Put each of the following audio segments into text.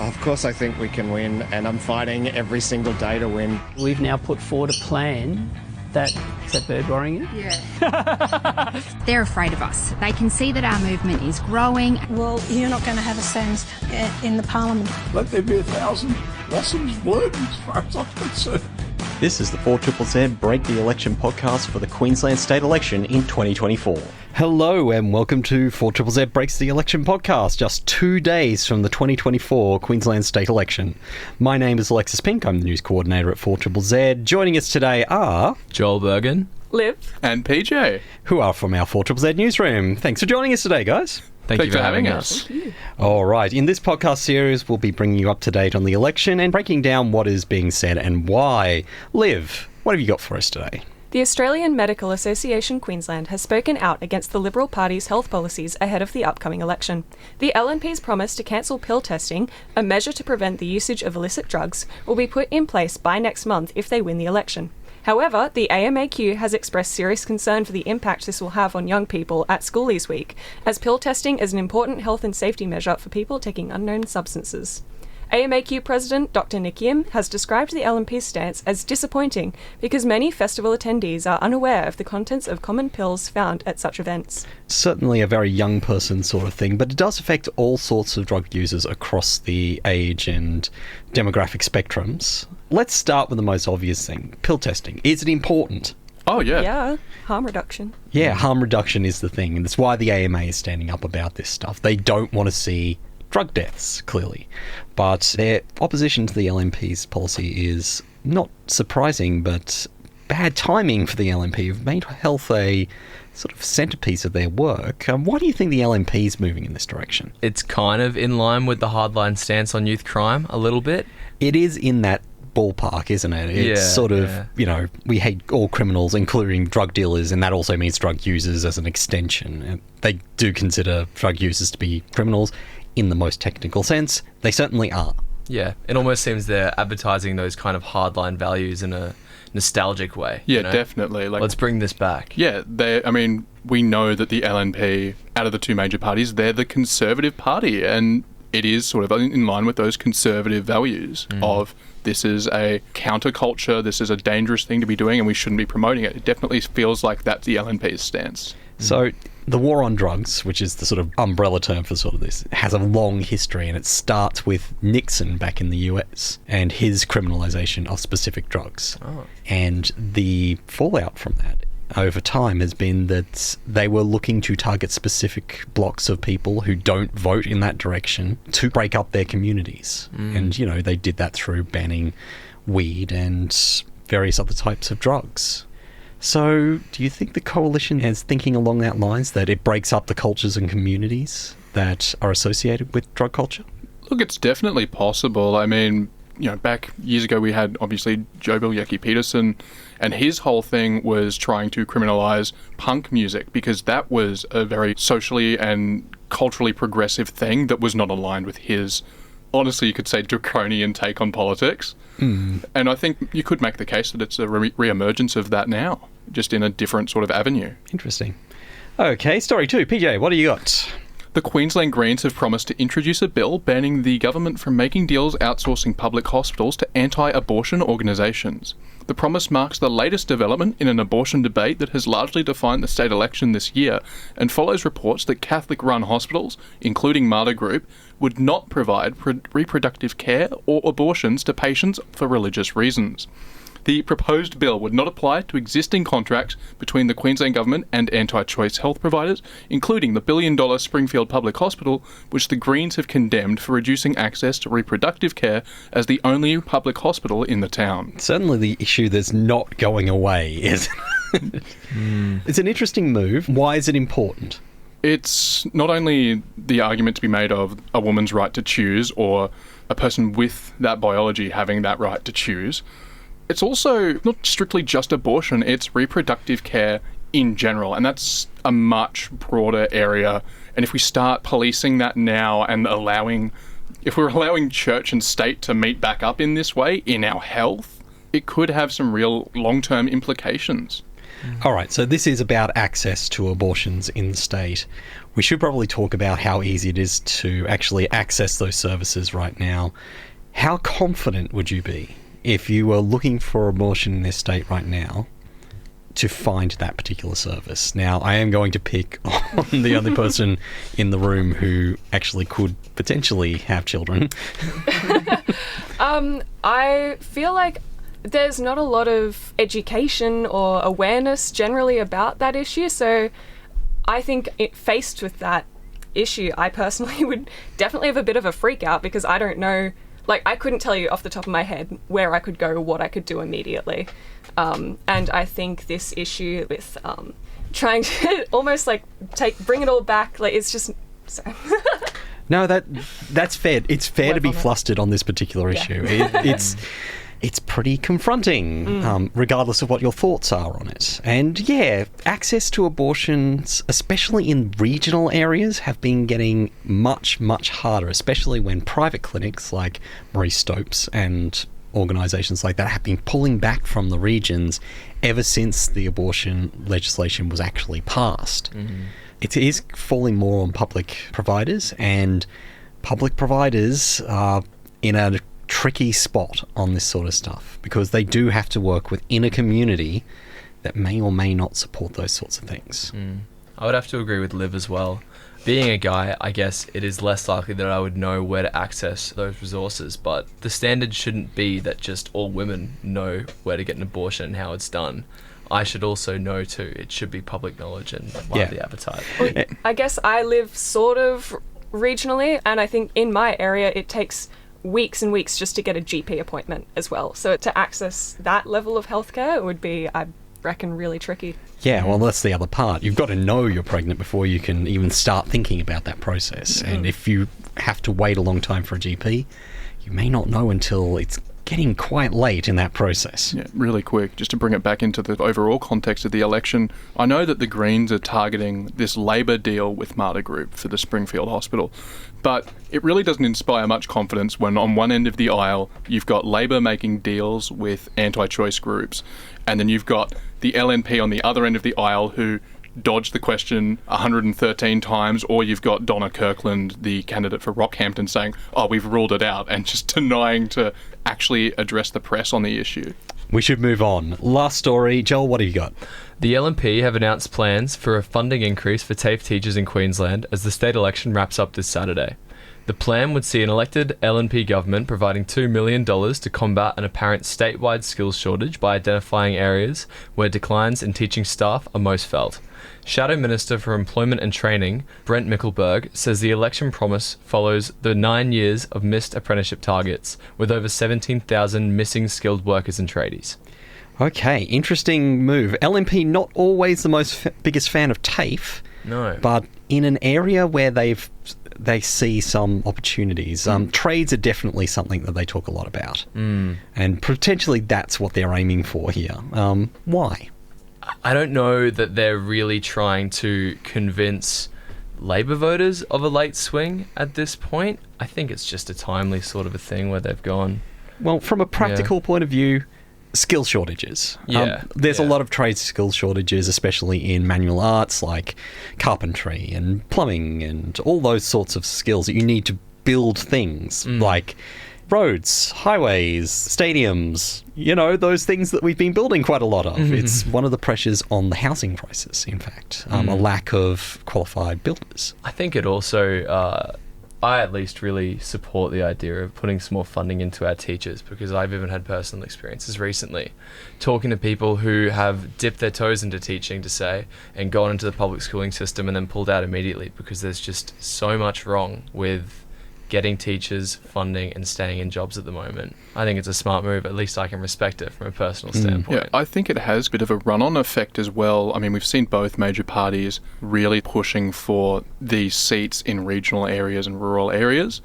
Of course I think we can win, and I'm fighting every single day to win. We've now put forward a plan that... Is that bird worrying you? Yeah. They're afraid of us. They can see that our movement is growing. Well, you're not going to have a stand in the Parliament. Let there be 1,000 lessons learned as far as I'm concerned. This is the 4ZZZ Break the Election podcast for the Queensland state election in 2024. Hello and welcome to 4ZZZ Breaks the Election podcast, just 2 days from the 2024 Queensland state election. My name is Alexis Pink, I'm the news coordinator at 4ZZZ. Joining us today are... Joel Bergen, Liv, and PJ, who are from our 4ZZZ newsroom. Thanks for joining us today, guys. Thank you for having us. All right, in this podcast series, we'll be bringing you up to date on the election and breaking down what is being said and why. Liv, what have you got for us today? The Australian Medical Association Queensland has spoken out against the Liberal Party's health policies ahead of the upcoming election. The LNP's promise to cancel pill testing, a measure to prevent the usage of illicit drugs, will be put in place by next month if they win the election. However, the AMAQ has expressed serious concern for the impact this will have on young people at Schoolies Week, as pill testing is an important health and safety measure for people taking unknown substances. AMAQ President Dr. Nick Yim has described the LNP's stance as disappointing because many festival attendees are unaware of the contents of common pills found at such events. Certainly a very young person sort of thing, but it does affect all sorts of drug users across the age and demographic spectrums. Let's start with the most obvious thing, pill testing. Is it important? Oh, yeah. Yeah, harm reduction. Yeah, harm reduction is the thing, and that's why the AMA is standing up about this stuff. They don't want to see drug deaths, clearly. But their opposition to the LNP's policy is not surprising, but bad timing for the LNP. Have made health a sort of centrepiece of their work. Why do you think the LNP is moving in this direction? It's kind of in line with the hardline stance on youth crime, a little bit. It is in that ballpark, isn't it? It's sort of, you know, we hate all criminals, including drug dealers, and that also means drug users as an extension. They do consider drug users to be criminals. In the most technical sense, they certainly are. Yeah, it almost seems they're advertising those kind of hardline values in a nostalgic way. Yeah, you know? Definitely. Like, let's bring this back. Yeah, we know that the LNP, out of the two major parties, they're the Conservative Party, and it is sort of in line with those conservative values of this is a counterculture, this is a dangerous thing to be doing, and we shouldn't be promoting it. It definitely feels like that's the LNP's stance. So the war on drugs, which is the sort of umbrella term for sort of this, has a long history, and it starts with Nixon back in the US and his criminalisation of specific drugs. Oh. And the fallout from that over time has been that they were looking to target specific blocks of people who don't vote in that direction to break up their communities. And, you know, they did that through banning weed and various other types of drugs. So, do you think the coalition is thinking along that lines, that it breaks up the cultures and communities that are associated with drug culture? Look, it's definitely possible. I mean, you know, back years ago we had, obviously, Joe Bilyeki-Peterson, and his whole thing was trying to criminalise punk music because that was a very socially and culturally progressive thing that was not aligned with his, honestly, you could say, draconian take on politics. And I think you could make the case that it's a re-emergence of that now, just in a different sort of avenue. Interesting. Okay, story 2. PJ, what do you got? The Queensland Greens have promised to introduce a bill banning the government from making deals outsourcing public hospitals to anti-abortion organisations. The promise marks the latest development in an abortion debate that has largely defined the state election this year and follows reports that Catholic-run hospitals, including Mater Group, would not provide reproductive care or abortions to patients for religious reasons. The proposed bill would not apply to existing contracts between the Queensland Government and anti-choice health providers, including the billion-dollar Springfield Public Hospital, which the Greens have condemned for reducing access to reproductive care as the only public hospital in the town. Certainly the issue that's not going away, isn't it? It's an interesting move. Why is it important? It's not only the argument to be made of a woman's right to choose or a person with that biology having that right to choose. It's also not strictly just abortion, it's reproductive care in general, and that's a much broader area. And if we start policing that now and if we're allowing church and state to meet back up in this way in our health, it could have some real long-term implications. All right, so this is about access to abortions in the state. We should probably talk about how easy it is to actually access those services right now. How confident would you be if you were looking for abortion in this state right now to find that particular service? Now, I am going to pick on the only person in the room who actually could potentially have children. I feel like there's not a lot of education or awareness generally about that issue, so I think faced with that issue, I personally would definitely have a bit of a freak out because I don't know, like, I couldn't tell you off the top of my head where I could go, what I could do immediately. And I think this issue with trying to almost like bring it all back, like, it's just... Sorry. No, that's fair. It's fair to be flustered on this particular issue. It's pretty confronting, regardless of what your thoughts are on it. And yeah, access to abortions, especially in regional areas, have been getting much, much harder, especially when private clinics like Marie Stopes and organisations like that have been pulling back from the regions ever since the abortion legislation was actually passed. It is falling more on public providers, and public providers are in a tricky spot on this sort of stuff because they do have to work within a community that may or may not support those sorts of things. I would have to agree with Liv as well. Being a guy, I guess it is less likely that I would know where to access those resources, but the standard shouldn't be that just all women know where to get an abortion and how it's done. I should also know too. It should be public knowledge and widely advertised. I guess I live sort of regionally, and I think in my area it takes weeks and weeks just to get a GP appointment as well. So to access that level of healthcare would be, I reckon, really tricky. Yeah, well, that's the other part. You've got to know you're pregnant before you can even start thinking about that process. And if you have to wait a long time for a GP, you may not know until it's getting quite late in that process. Yeah, really quick, just to bring it back into the overall context of the election, I know that the Greens are targeting this Labor deal with Marta Group for the Springfield Hospital, but it really doesn't inspire much confidence when on one end of the aisle you've got Labor making deals with anti-choice groups, and then you've got the LNP on the other end of the aisle who dodged the question 113 times, or you've got Donna Kirkland, the candidate for Rockhampton, saying, oh, we've ruled it out, and just denying to actually address the press on the issue. We should move on. Last story. Joel, what have you got? The LNP have announced plans for a funding increase for TAFE teachers in Queensland as the state election wraps up this Saturday. The plan would see an elected LNP government providing $2 million to combat an apparent statewide skills shortage by identifying areas where declines in teaching staff are most felt. Shadow Minister for Employment and Training, Brent Mickelberg, says the election promise follows the 9 years of missed apprenticeship targets, with over 17,000 missing skilled workers and tradies. Okay, interesting move. LNP not always the biggest fan of TAFE, no, but in an area where they see some opportunities. Trades are definitely something that they talk a lot about, and potentially that's what they're aiming for here. Why? I don't know that they're really trying to convince Labor voters of a late swing at this point. I think it's just a timely sort of a thing where they've gone... Well, from a practical point of view, skill shortages. There's a lot of trade skill shortages, especially in manual arts like carpentry and plumbing and all those sorts of skills that you need to build things like roads, highways, stadiums, those things that we've been building quite a lot of. It's one of the pressures on the housing crisis, in fact, a lack of qualified builders. I think it also... I at least really support the idea of putting some more funding into our teachers, because I've even had personal experiences recently talking to people who have dipped their toes into teaching, to say, and gone into the public schooling system and then pulled out immediately because there's just so much wrong with getting teachers funding and staying in jobs at the moment. I think it's a smart move. At least I can respect it from a personal standpoint. Yeah, I think it has a bit of a run-on effect as well. I mean, we've seen both major parties really pushing for these seats in regional areas and rural areas.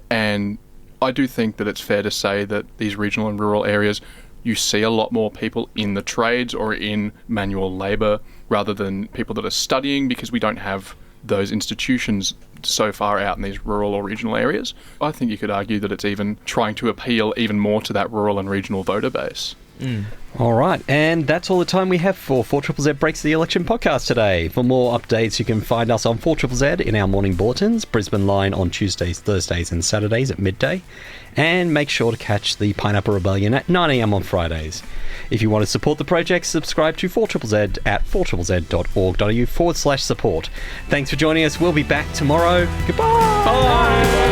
And I do think that it's fair to say that these regional and rural areas, you see a lot more people in the trades or in manual labour rather than people that are studying, because we don't have those institutions so far out in these rural or regional areas. I think you could argue that it's even trying to appeal even more to that rural and regional voter base. All right, and that's all the time we have for 4ZZZ Breaks the Election podcast today. For more updates, you can find us on 4ZZZ in our morning bulletins, Brisbane Line on Tuesdays, Thursdays and Saturdays at midday, and make sure to catch the Pineapple Rebellion at 9am on Fridays. If you want to support the project, subscribe to 4ZZZ at 4ZZZ.org.au/support. Thanks for joining us. We'll be back tomorrow. Goodbye! Bye.